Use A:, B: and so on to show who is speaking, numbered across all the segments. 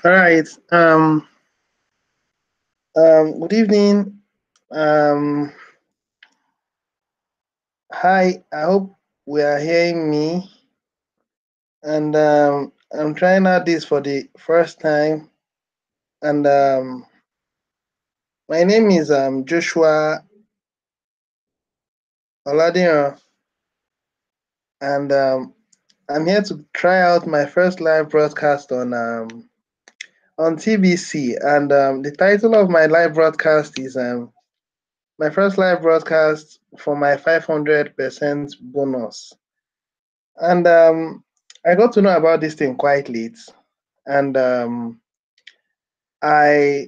A: All right. Good evening. Um, Hi. I hope we are hearing me. And I'm trying out this for the first time. And my name is Joshua Oladiran. And I'm here to try out my first live broadcast on TBC. And the title of my live broadcast is my first live broadcast for my 500% bonus. And I got to know about this thing quite late, and I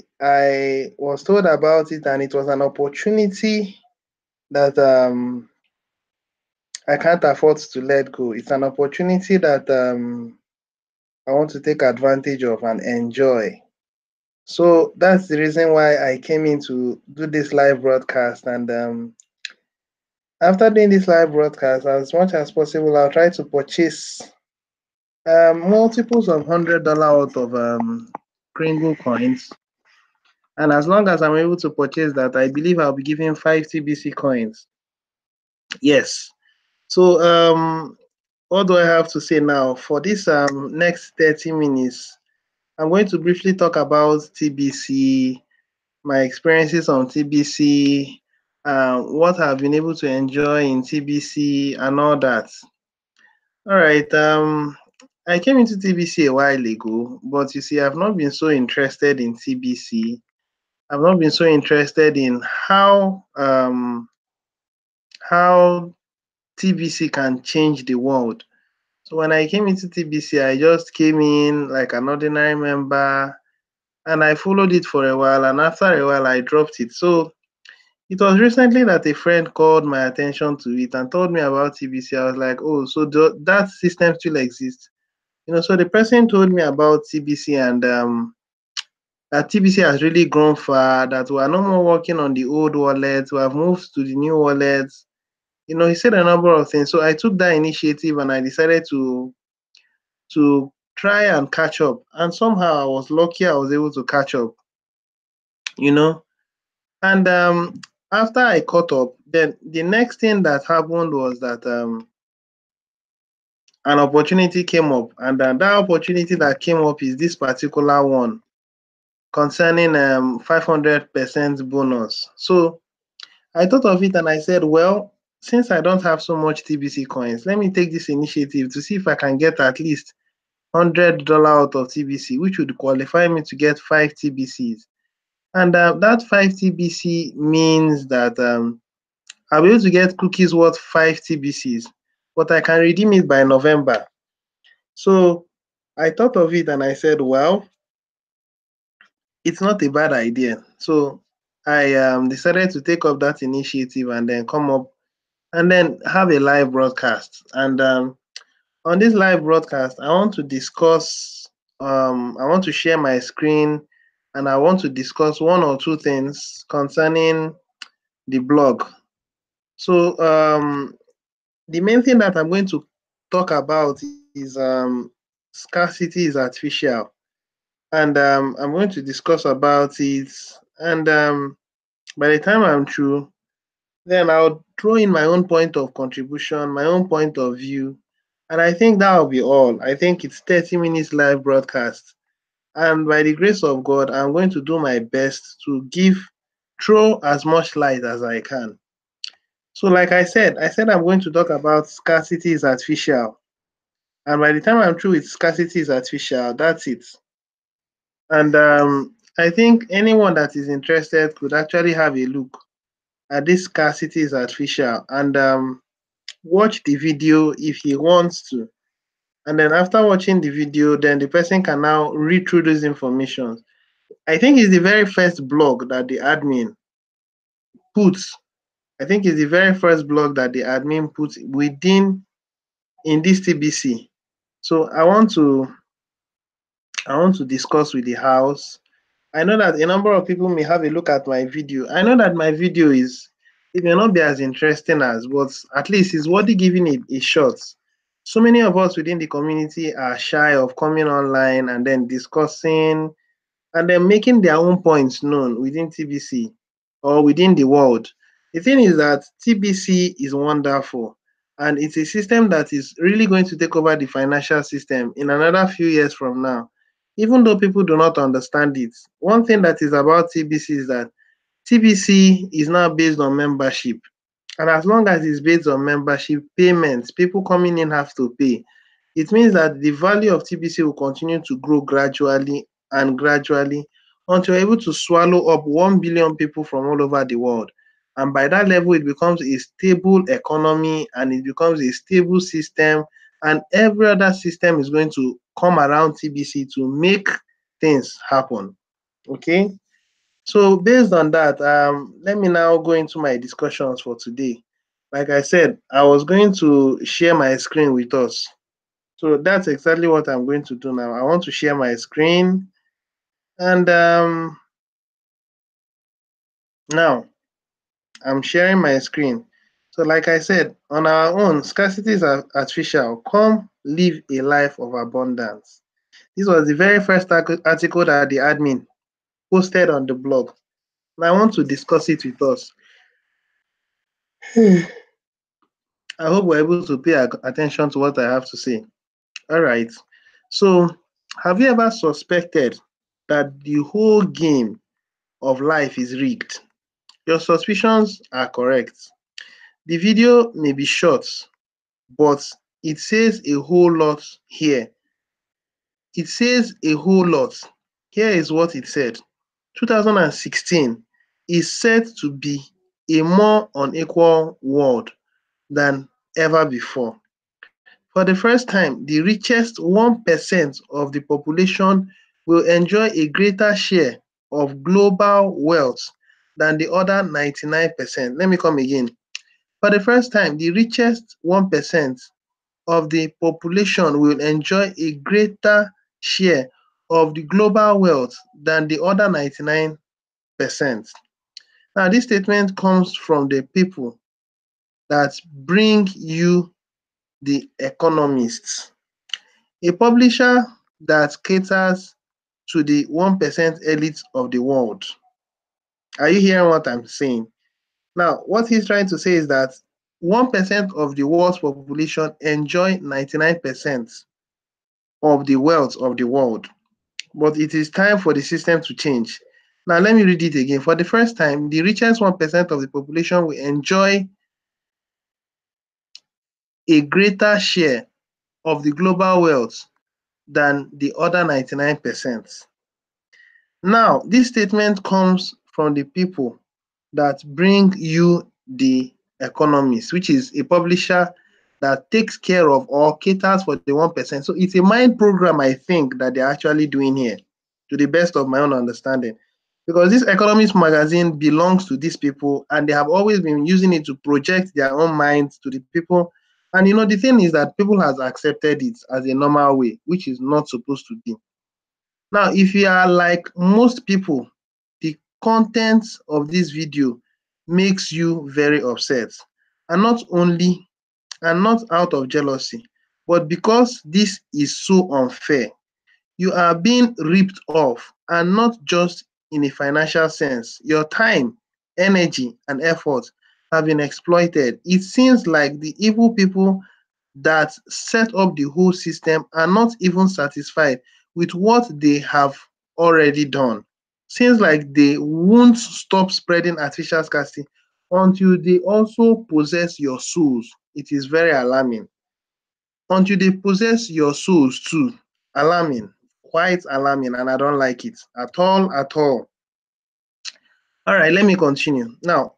A: was told about it, and it was an opportunity that I can't afford to let go. It's an opportunity that I want to take advantage of and enjoy. So that's the reason why I came in to do this live broadcast. And after doing this live broadcast, as much as possible, I'll try to purchase multiples of $100 worth of Kringle coins. And as long as I'm able to purchase that, I believe I'll be giving 5 TBC coins. Yes. So what do I have to say now? For this next 30 minutes, I'm going to briefly talk about TBC, my experiences on TBC, what I've been able to enjoy in TBC and all that. All right. I came into TBC a while ago, but you see, I've not been so interested in TBC. I've not been so interested in how TBC can change the world. So when I came into TBC, I just came in like an ordinary member, and I followed it for a while. And after a while, I dropped it. So it was recently that a friend called my attention to it and told me about TBC. I was like, oh, so that system still exists. So the person told me about TBC, and that TBC has really grown far, that we are no more working on the old wallets, we have moved to the new wallets. He said a number of things. So I took that initiative and I decided to try and catch up. And somehow I was lucky I was able to catch up, you know. And after I caught up, then the next thing that happened was that an opportunity came up. And that opportunity that came up is this particular one concerning 500% bonus. So I thought of it and I said, well, since I don't have so much TBC coins, let me take this initiative to see if I can get at least $100 out of TBC, which would qualify me to get 5 TBCs. And that 5 TBC means that I'll be able to get cookies worth 5 TBCs, but I can redeem it by November. So I thought of it and I said, well, it's not a bad idea. So I decided to take up that initiative and then come up and then have a live broadcast. And on this live broadcast, I want to discuss, I want to share my screen, and I want to discuss one or two things concerning the blog. So the main thing that I'm going to talk about is scarcity is artificial. And I'm going to discuss about it. And by the time I'm through, then I'll throw in my own point of contribution, my own point of view. And I think that will be all. I think it's 30 minutes live broadcast. And by the grace of God, I'm going to do my best to throw as much light as I can. So like I said I'm going to talk about scarcity is artificial. And by the time I'm through with scarcity is artificial, that's it. And I think anyone that is interested could actually have a look at this scarcity is artificial and watch the video if he wants to. And then after watching the video, then the person can now read through those information. I think it's the very first blog that the admin puts. I think it's the very first blog that the admin puts in this TBC. So I want to discuss with the house. I know that a number of people may have a look at my video. I know that my video it may not be as interesting as, but at least it's worthy giving it a shot. So many of us within the community are shy of coming online and then discussing and then making their own points known within TBC or within the world. The thing is that TBC is wonderful and it's a system that is really going to take over the financial system in another few years from now. Even though people do not understand it, one thing that is about TBC is that TBC is now based on membership. And as long as it's based on membership payments, people coming in have to pay. It means that the value of TBC will continue to grow gradually and gradually until we're able to swallow up 1 billion people from all over the world. And by that level, it becomes a stable economy and it becomes a stable system. And every other system is going to come around TBC to make things happen. Okay. So based on that, let me now go into my discussions for today. Like I said, I was going to share my screen with us. So that's exactly what I'm going to do now. I want to share my screen. And now I'm sharing my screen. So like I said, on our own, scarcity is artificial. Come live a life of abundance. This was the very first article that the admin posted on the blog. And I want to discuss it with us. I hope we're able to pay attention to what I have to say. All right. So, have you ever suspected that the whole game of life is rigged? Your suspicions are correct. The video may be short, but it says a whole lot here. It says a whole lot. Here is what it said. 2016 is said to be a more unequal world than ever before. For the first time, the richest 1% of the population will enjoy a greater share of global wealth than the other 99%. Let me come again. For the first time, the richest 1% of the population will enjoy a greater share of the global wealth than the other 99%. Now, this statement comes from the people that bring you The Economist, a publisher that caters to the 1% elite of the world. Are you hearing what I'm saying? Now, what he's trying to say is that 1% of the world's population enjoy 99% of the wealth of the world. But it is time for the system to change. Now, let me read it again. For the first time, the richest 1% of the population will enjoy a greater share of the global wealth than the other 99%. Now, this statement comes from the people that bring you The Economist, which is a publisher that takes care of or caters for the 1%. So it's a mind program, I think, that they're actually doing here, to the best of my own understanding. Because this Economist magazine belongs to these people, and they have always been using it to project their own minds to the people. And the thing is that people has accepted it as a normal way, which is not supposed to be. Now, if you are like most people, the content of this video makes you very upset. And not out of jealousy, but because this is so unfair. You are being ripped off, and not just in a financial sense. Your time, energy, and effort have been exploited. It seems like the evil people that set up the whole system are not even satisfied with what they have already done. Seems like they won't stop spreading artificial scarcity until they also possess your souls. It is very alarming. Until they possess your souls too. Alarming, quite alarming, and I don't like it at all, at all. All right, let me continue. Now,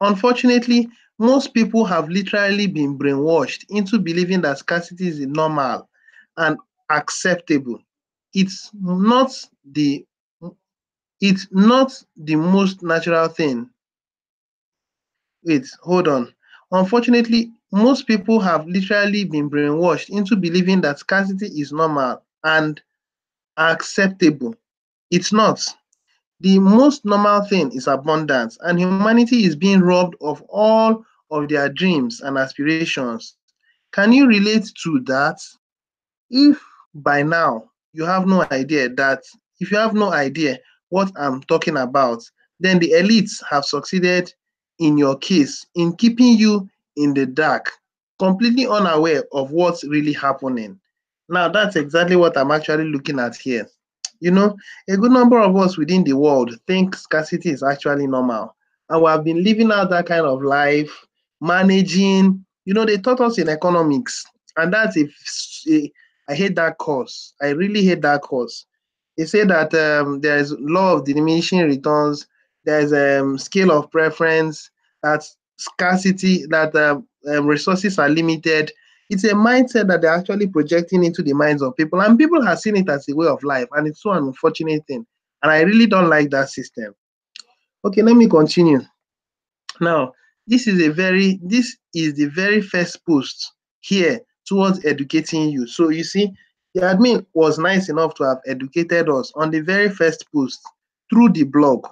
A: unfortunately, most people have literally been brainwashed into believing that scarcity is normal and acceptable. It's not the it's not the most natural thing. Wait, hold on. Unfortunately, most people have literally been brainwashed into believing that scarcity is normal and acceptable. It's not. The most normal thing is abundance, and humanity is being robbed of all of their dreams and aspirations. Can you relate to that? If by now you have no idea that, if you have no idea what I'm talking about, then the elites have succeeded in your case in keeping you in the dark, completely unaware of what's really happening. Now, that's exactly what I'm actually looking at here. You know, a good number of us within the world think scarcity is actually normal. And we have been living out that kind of life, managing. They taught us in economics, and that's I hate that course. I really hate that course. They say that there is law of diminishing returns, there is scale of preference, that scarcity, that resources are limited. It's a mindset that they're actually projecting into the minds of people, and people have seen it as a way of life, and it's so an unfortunate thing. And I really don't like that system. Okay, let me continue. Now, this is the very first post here towards educating you. So you see, the admin was nice enough to have educated us on the very first post through the blog.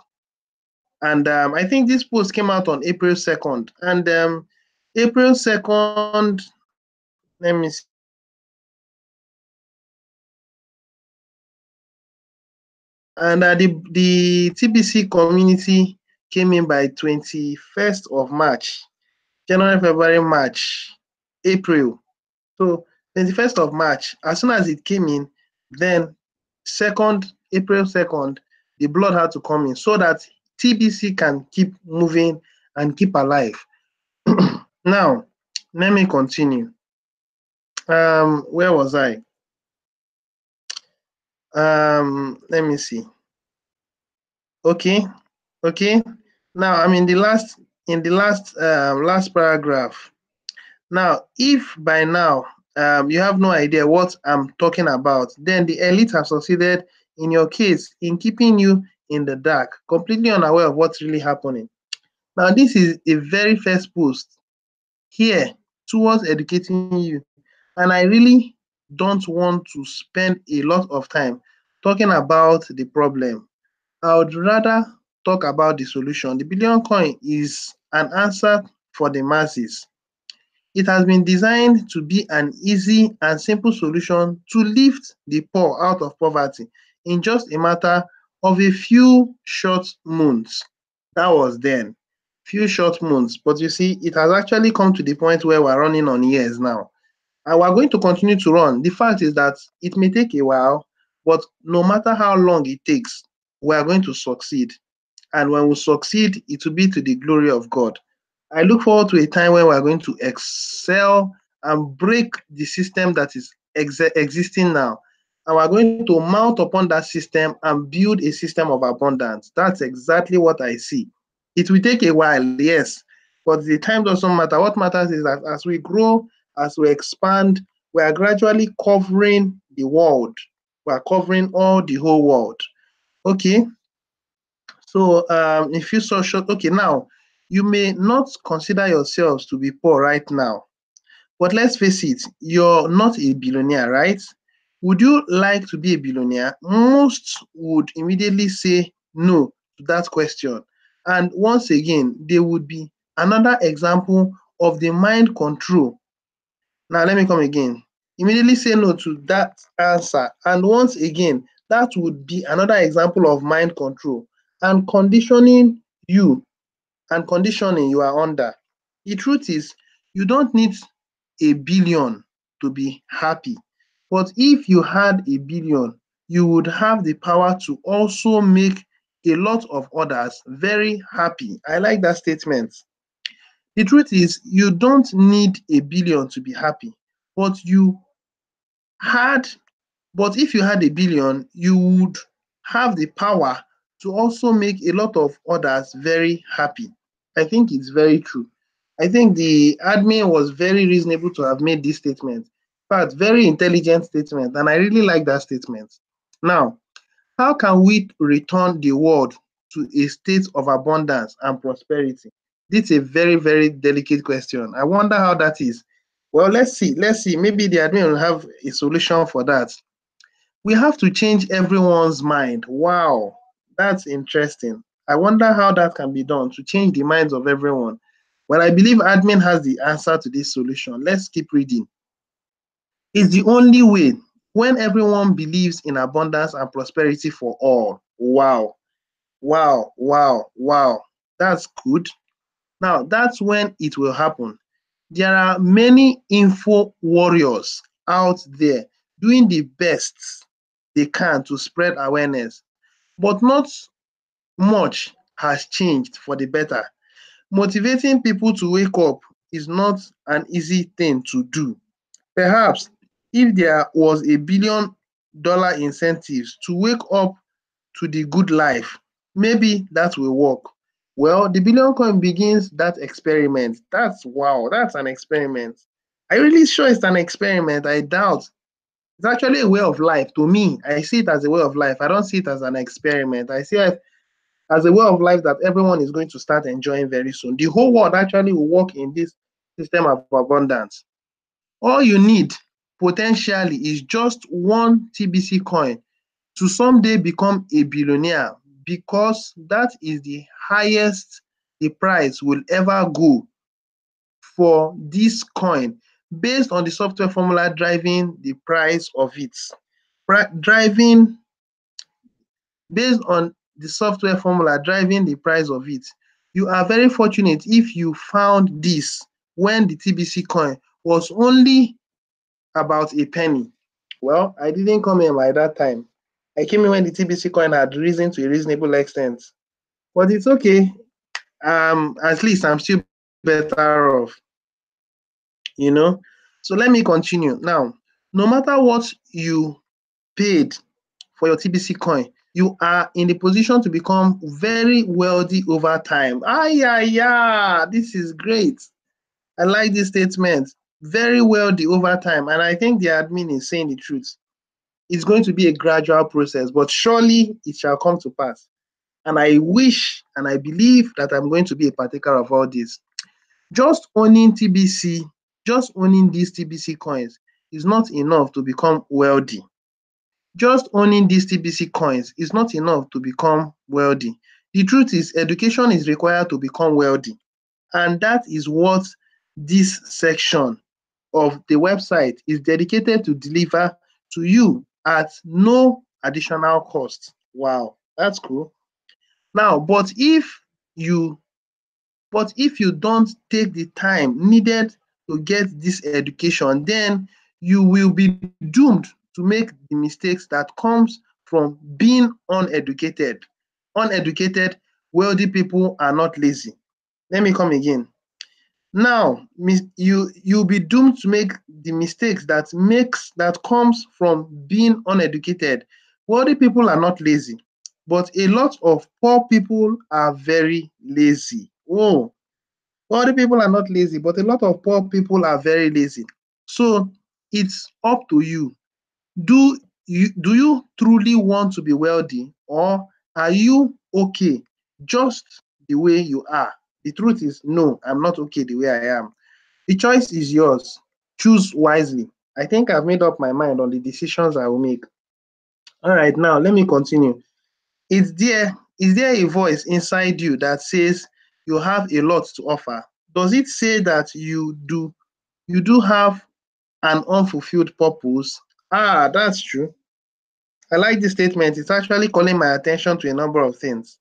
A: And I think this post came out on April 2nd. And April 2nd, let me see. And the TBC community came in by 21st of March, January, February, March, April. So 21st of March, as soon as it came in, then April 2nd, the blood had to come in so that TBC can keep moving and keep alive. Now, let me continue. Where was I? Let me see. Okay. Now I'm in the last last paragraph. Now, if by now you have no idea what I'm talking about, then the elite have succeeded in your case in keeping you in the dark, completely unaware of what's really happening. Now, this is a very first post here towards educating you, and I really don't want to spend a lot of time talking about the problem. I would rather talk about the solution. The billion coin is an answer for the masses. It has been designed to be an easy and simple solution to lift the poor out of poverty in just a matter of a few short months. That was then, few short months. But you see, it has actually come to the point where we're running on years now. And we're going to continue to run. The fact is that it may take a while, but no matter how long it takes, we are going to succeed. And when we succeed, it will be to the glory of God. I look forward to a time when we're going to excel and break the system that is existing now. And we're going to mount upon that system and build a system of abundance. That's exactly what I see. It will take a while, yes, but the time doesn't matter. What matters is that as we grow, as we expand, we are gradually covering the world. We are covering the whole world. Okay. So if you saw short, okay, now you may not consider yourselves to be poor right now, but let's face it, you're not a billionaire, right? Would you like to be a billionaire? Most would immediately say no to that question. And once again, there would be another example of the mind control. Now, let me come again. Immediately say no to that answer. And once again, that would be another example of mind control and conditioning you are under. The truth is, you don't need a billion to be happy. But if you had a billion, you would have the power to also make a lot of others very happy. I like that statement. The truth is, you don't need a billion to be happy, but had if you had a billion, you would have the power to also make a lot of others very happy. I think it's very true. I think the admin was very reasonable to have made this statement. In fact, very intelligent statement, and I really like that statement. Now, how can we return the world to a state of abundance and prosperity? This is a very, very delicate question. I wonder how that is. Well, let's see. Maybe the admin will have a solution for that. We have to change everyone's mind. Wow, that's interesting. I wonder how that can be done to change the minds of everyone. Well, I believe admin has the answer to this solution. Let's keep reading. It's the only way when everyone believes in abundance and prosperity for all. Wow, wow, wow, wow. That's good. Now, that's when it will happen. There are many info warriors out there doing the best they can to spread awareness, but not much has changed for the better. Motivating people to wake up is not an easy thing to do. Perhaps if there was $1 billion incentives to wake up to the good life, maybe that will work. Well, the billion coin begins that experiment. That's wow, that's an experiment. Are you really sure it's an experiment? I doubt. It's actually a way of life. To me, I see it as a way of life. I don't see it as an experiment. I see it as a way of life that everyone is going to start enjoying very soon. The whole world actually will work in this system of abundance. All you need potentially is just one TBC coin to someday become a billionaire, because that is the highest the price will ever go for this coin, based on the software formula driving the price of it. Driving Based on the software formula driving the price of it. You are very fortunate if you found this when the TBC coin was only about a penny. Well, I didn't come in by that time. I came in when the TBC coin had risen to a reasonable extent. But it's okay. At least I'm still better off. You know. So let me continue. Now, no matter what you paid for your TBC coin, you are in the position to become very wealthy over time. Ah, yeah, yeah. This is great. I like this statement. Very wealthy over time. And I think the admin is saying the truth. It's going to be a gradual process, but surely it shall come to pass. And I wish and I believe that I'm going to be a partaker of all this. Just owning TBC, just owning these TBC coins is not enough to become wealthy. Just owning these TBC coins is not enough to become wealthy. The truth is, education is required to become wealthy. And that is what this section of the website is dedicated to deliver to you at no additional cost. Wow, that's cool. Now, you if you don't take the time needed to get this education, then you will be doomed to make the mistakes that comes from being uneducated. Uneducated, wealthy people are not lazy. Let me come again. Now, you'll be doomed to make the mistakes that comes from being uneducated. Wealthy people are not lazy, but a lot of poor people are very lazy. Oh, wealthy people are not lazy, but a lot of poor people are very lazy. So it's up to you. Do you truly want to be wealthy, or are you okay just the way you are? The truth is, no, I'm not okay the way I am. The choice is yours. Choose wisely. I think I've made up my mind on the decisions I will make. All right, now let me continue. Is there a voice inside you that says you have a lot to offer? Does it say that you do have an unfulfilled purpose? Ah, that's true. I like this statement. It's actually calling my attention to a number of things.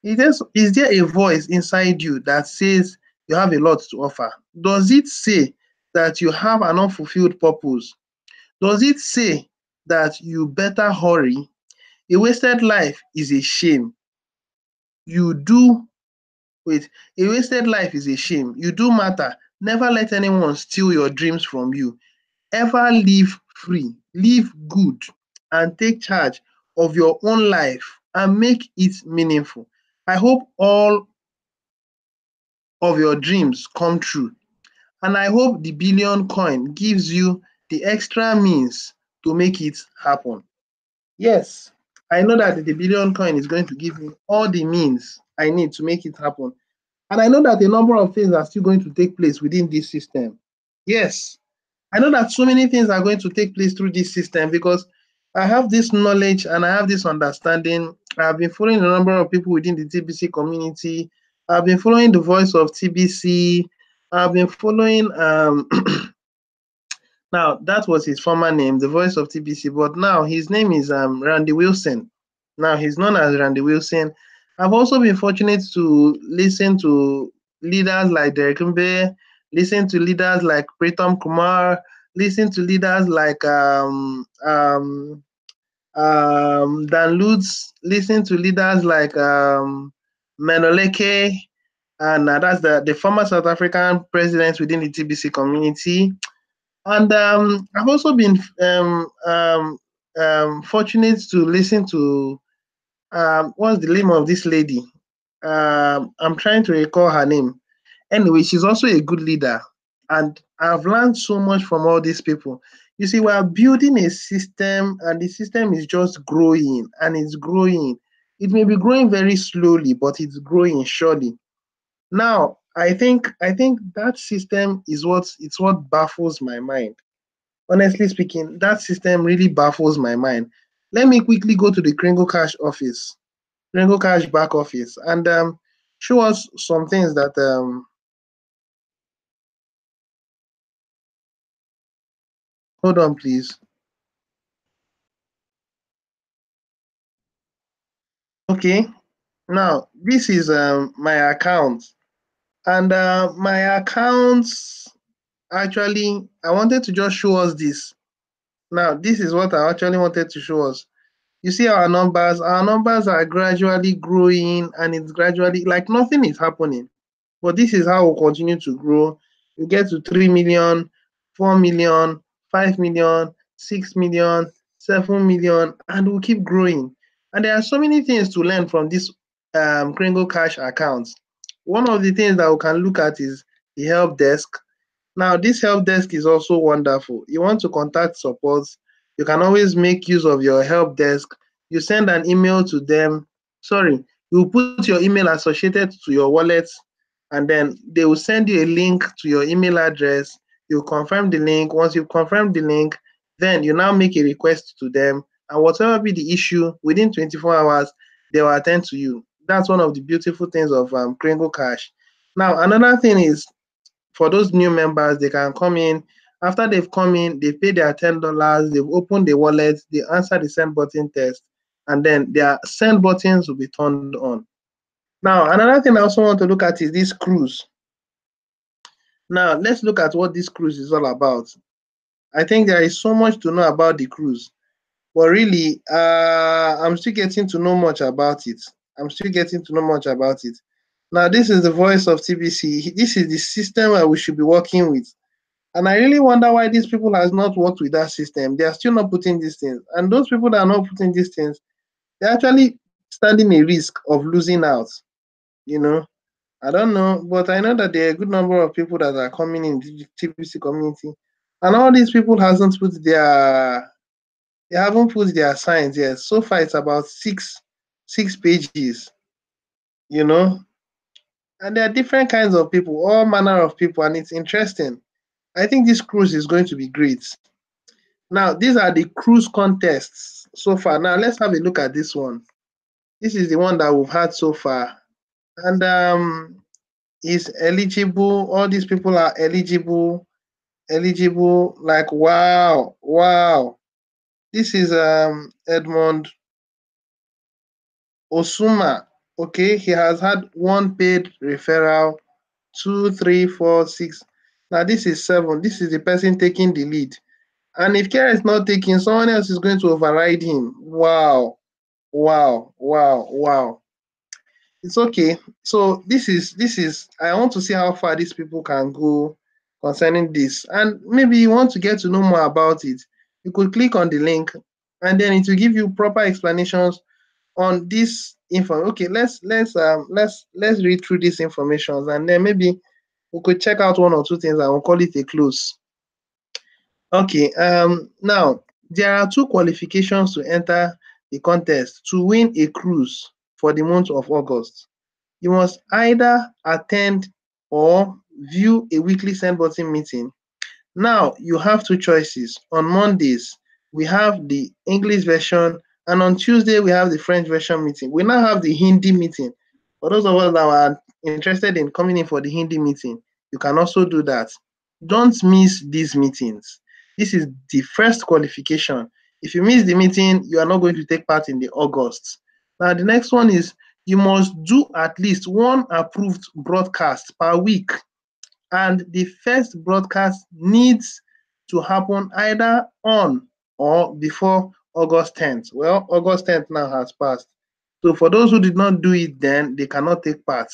A: Is there a voice inside you that says you have a lot to offer? Does it say that you have an unfulfilled purpose? Does it say that you better hurry? A wasted life is a shame. You do, wait, a wasted life is a shame. You do matter. Never let anyone steal your dreams from you. Ever live free, live good, and take charge of your own life and make it meaningful. I hope all of your dreams come true. And I hope the billion coin gives you the extra means to make it happen. Yes, I know that the billion coin is going to give me all the means I need to make it happen. And I know that a number of things are still going to take place within this system. Yes, I know that so many things are going to take place through this system because I have this knowledge and I have this understanding. I've been following a number of people within the TBC community. I've been following the voice of TBC. I've been following now that was his former name, the voice of TBC, but now his name is Randy Wilson. Now he's known as Randy Wilson. I've also been fortunate to listen to leaders like Derek Mbe, listen to leaders like Pritam Kumar, listen to leaders like Dan Lutz, listen to leaders like Menoleke, and that's the former South African president within the TBC community. And I've also been fortunate to listen to what's the name of this lady? I'm trying to recall her name. Anyway, she's also a good leader, and I've learned so much from all these people. You see, we are building a system, and the system is just growing and it's growing. It may be growing very slowly, but it's growing surely. Now, I think that system is what baffles my mind. Honestly speaking, that system really baffles my mind. Let me quickly go to the Kringle Cash office, Kringle Cash back office, and show us some things that hold on, please. Okay, now this is my account, and my accounts actually, I wanted to just show us this. Now, this is what I actually wanted to show us. You see our numbers are gradually growing, and it's gradually like nothing is happening. But this is how we'll continue to grow. You get to 3 million, 4 million, 5 million, 6 million, 7 million, and we'll keep growing. And there are so many things to learn from this Kringle Cash accounts. One of the things that we can look at is the help desk. Now, this help desk is also wonderful. You want to contact support, you can always make use of your help desk. You send an email to them. Sorry, you put your email associated to your wallet, and then they will send you a link to your email address. You confirm the link. Once you confirm the link, then you now make a request to them, and whatever be the issue, within 24 hours, they will attend to you. That's one of the beautiful things of Kringle Cash. Now, another thing is for those new members, they can come in. After they've come in, they pay their $10, they've opened the wallet, they answer the send button test, and then their send buttons will be turned on. Now, another thing I also want to look at is this cruise. Now, let's look at what this cruise is all about. I think there is so much to know about the cruise, but really, I'm still getting to know much about it. I'm still getting to know much about it. Now, this is the voice of TBC. This is the system that we should be working with. And I really wonder why these people has not worked with that system. They are still not putting these things. And those people that are not putting these things, they're actually standing a risk of losing out. You know, I don't know, but I know that there are a good number of people that are coming in the TBC community, and all these people they haven't put their signs yet. So far, it's about six pages. You know, and there are different kinds of people, all manner of people, and it's interesting. I think this cruise is going to be great. Now, these are the cruise contests so far. Now, let's have a look at this one. This is the one that we've had so far. And is eligible. All these people are eligible. Eligible. Like, wow, wow. This is Edmond Osuma. Okay, he has had one paid referral, 2, 3, 4, 6. Now, this is 7. This is the person taking the lead. And if care is not taken, someone else is going to override him. Wow, wow, wow, wow. It's okay. So this is I want to see how far these people can go concerning this. And maybe you want to get to know more about it. You could click on the link, and then it will give you proper explanations on this info. Okay, let's read through these informations, and then maybe we could check out one or two things and we'll call it a close. Okay, now there are two qualifications to enter the contest to win a cruise for the month of August. You must either attend or view a weekly send button meeting. Now you have two choices. On Mondays, we have the English version, and on Tuesday, we have the French version meeting. We now have the Hindi meeting. For those of us that interested in coming in for the Hindi meeting, you can also do that. Don't miss these meetings. This is the first qualification. If you miss the meeting, you are not going to take part in the August. Now, the next one is you must do at least one approved broadcast per week. And the first broadcast needs to happen either on or before August 10th. Well, August 10th now has passed. So for those who did not do it then, they cannot take part.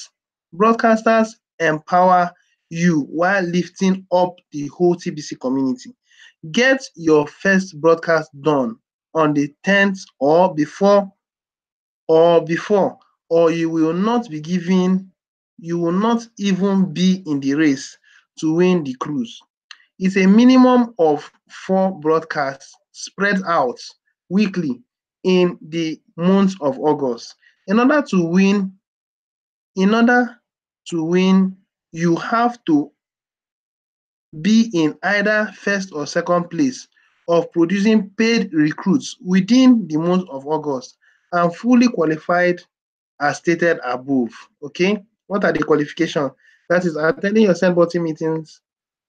A: Broadcasters empower you while lifting up the whole TBC community. Get your first broadcast done on the 10th or before, or you will not be given, you will not even be in the race to win the cruise. It's a minimum of 4 broadcasts spread out weekly in the month of August. In order to win, you have to be in either first or second place of producing paid recruits within the month of August and fully qualified as stated above. Okay, what are the qualifications? That is attending your SendBuddy meetings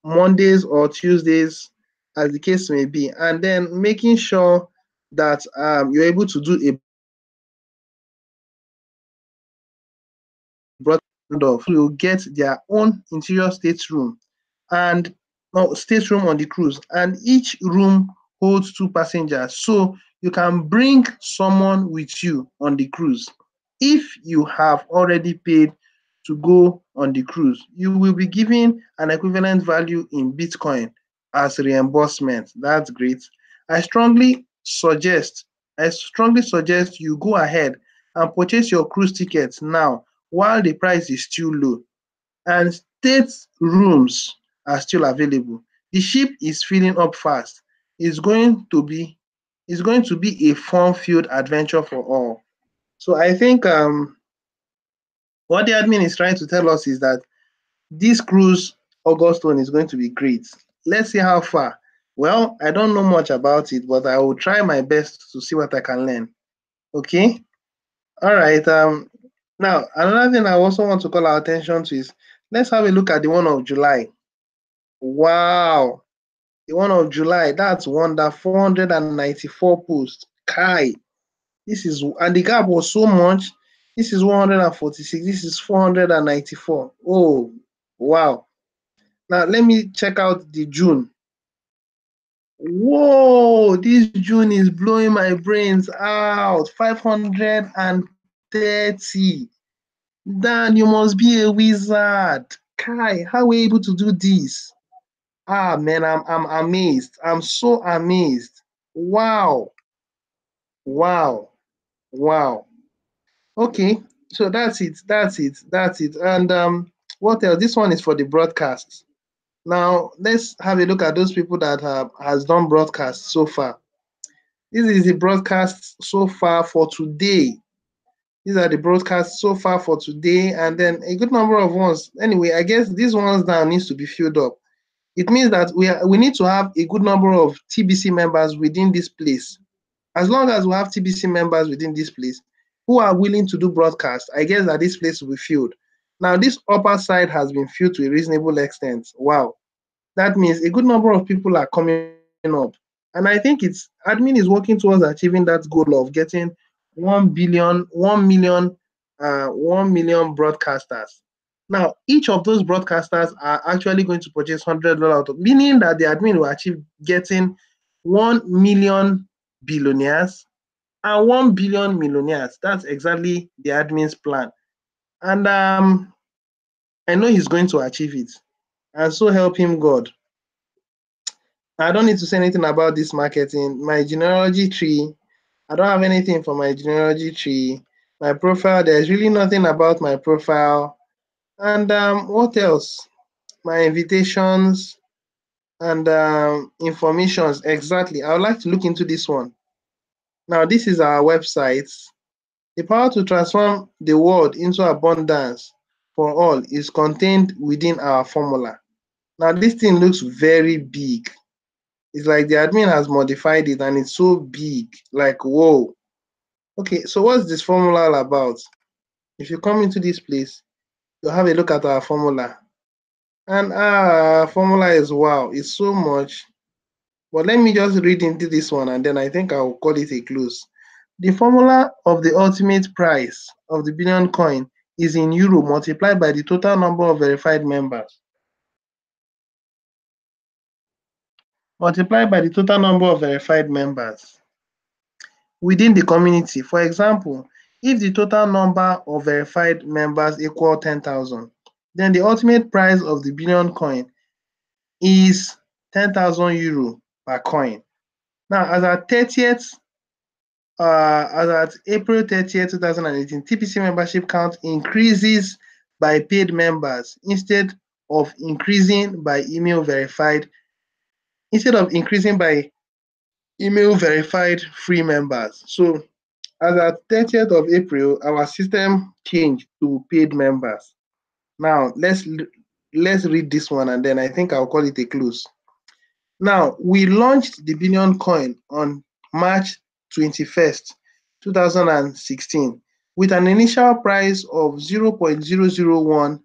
A: Mondays or Tuesdays, as the case may be, and then making sure that you're able to do a broadcast. You'll get their own interior stateroom and stateroom on the cruise, and each room holds 2 passengers, so you can bring someone with you on the cruise. If you have already paid to go on the cruise, you will be given an equivalent value in Bitcoin as reimbursement. That's great. I strongly suggest you go ahead and purchase your cruise tickets now while the price is still low and state rooms are still available. The ship is filling up fast. It's going to be a fun-filled adventure for all. So I think what the admin is trying to tell us is that this cruise August one is going to be great. Let's see how far. Well, I don't know much about it, but I will try my best to see what I can learn. Okay? All right. Now, another thing I also want to call our attention to is let's have a look at the one of July. Wow. The one of July, that's wonder 494 posts. Kai. This is, and the gap was so much. This is 146. This is 494. Oh, wow. Now let me check out the June. Whoa, this June is blowing my brains out. 530. Dan, you must be a wizard. Kai, how were you able to do this? Ah, man, I'm amazed. I'm so amazed. Wow. Wow. Wow. Okay, so that's it. And what else? This one is for the broadcast. Now let's have a look at those people that has done broadcast so far. This is the broadcast so far for today. These are the broadcasts so far for today, and then a good number of ones. Anyway, I guess these ones now needs to be filled up. It means that we need to have a good number of TBC members within this place. As long as we have TBC members within this place who are willing to do broadcast, I guess that this place will be filled. Now, this upper side has been filled to a reasonable extent. Wow. That means a good number of people are coming up. And I think admin is working towards achieving that goal of getting 1 million broadcasters. Now, each of those broadcasters are actually going to purchase $100, meaning that the admin will achieve getting 1 million billionaires and 1 billion millionaires. That's exactly the admin's plan. And I know he's going to achieve it. And so help him God. I don't need to say anything about this marketing. My genealogy tree, I don't have anything for my genealogy tree. My profile, there's really nothing about my profile. And what else? My invitations and informations. Exactly. I would like to look into this one. Now, this is our website. The power to transform the world into abundance for all is contained within our formula. Now, this thing looks very big. It's like the admin has modified it and it's so big, like, whoa. Okay, so what's this formula all about? If you come into this place, You have a look at our formula. And our formula is wow, it's so much. But let me just read into this one and then I think I'll call it a close. The formula of the ultimate price of the billion coin is in euro multiplied by the total number of verified members. Multiplied by the total number of verified members within the community. For example, if the total number of verified members equal 10,000, then the ultimate price of the billion coin is 10,000 euro per coin. Now, as at April 30th, 2018, TPC membership count increases by paid members instead of increasing by email verified free members. So as at 30th of April, our system changed to paid members. Now let's read this one and then I think I'll call it a close. Now, we launched the billion coin on March 21st, 2016 with an initial price of 0.001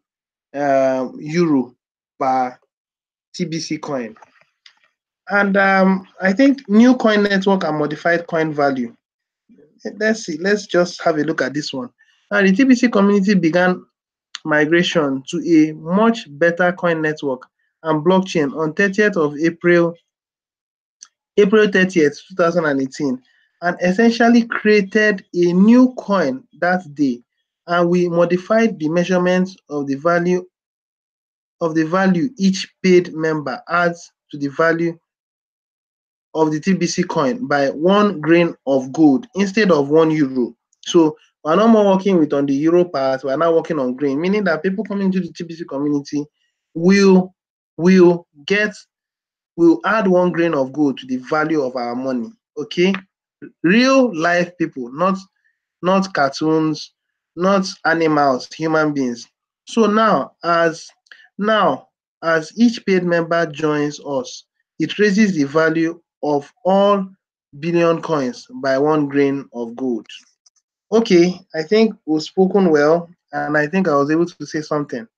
A: euro per TBC coin. And I think new coin network and modified coin value. Let's see, let's just have a look at this one. Now, the TBC community began migration to a much better coin network and blockchain on 30th of April 30th, 2018, and essentially created a new coin that day. And we modified the measurements of the value each paid member adds to the value of the TBC coin by 1 grain of gold instead of 1 euro. So we're no more working with on the euro part, we're now working on grain, meaning that people coming into the TBC community will add 1 grain of gold to the value of our money. Okay, real life people, not cartoons, not animals, human beings. So now as each paid member joins us, it raises the value of all billion coins by 1 grain of gold. Okay, I think we've spoken well, and I think I was able to say something.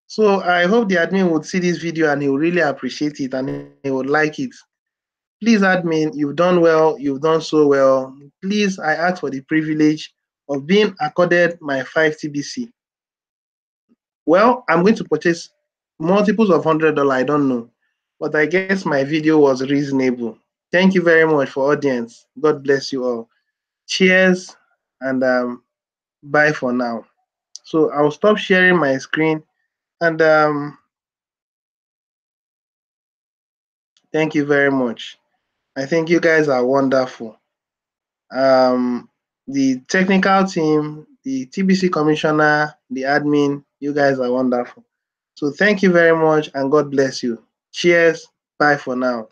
A: So I hope the admin would see this video and he will really appreciate it and he would like it. Please, admin, you've done well, you've done so well. Please, I ask for the privilege of being accorded my 5 TBC. Well, I'm going to purchase multiples of $100, I don't know, but I guess my video was reasonable. Thank you very much for audience. God bless you all. Cheers and bye for now. So I'll stop sharing my screen and thank you very much. I think you guys are wonderful. The technical team, the TBC commissioner, the admin, you guys are wonderful. So thank you very much and God bless you. Cheers. Bye for now.